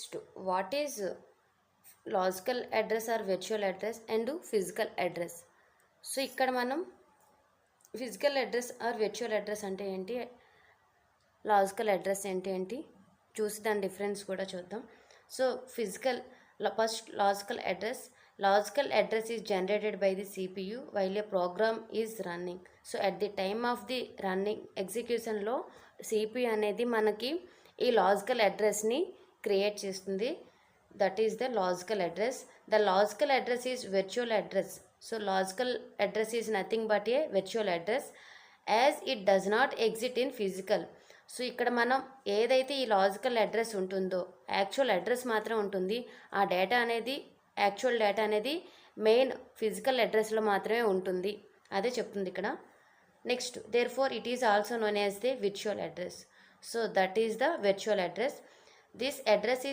Next what is logical address or virtual address and physical address. So ఇక్కడ మనం physical address or virtual address అంటే ఏంటి, logical address ఏంటి చూసి దాని డిఫరెన్స్ కూడా చూద్దాం. So first logical address is generated by the CPU while a program is running. So at the time of the running ఎగ్జిక్యూషన్లో CPU అనేది మనకి ఈ లాజికల్ అడ్రస్ని క్రియేట్ చేస్తుంది. That is the logical address. The logical address is virtual address. So logical address is nothing but A virtual address as it does not exit in physical. So ఇక్కడ మనం ఏదైతే ఈ logical address ఉంటుందో actual address మాత్రం ఉంటుంది. ఆ data అనేది actual data అనేది మెయిన్ ఫిజికల్ అడ్రస్లో మాత్రమే ఉంటుంది, అదే చెప్తుంది ఇక్కడ. Next therefore it is also known as the virtual address. So that is the virtual address. This address is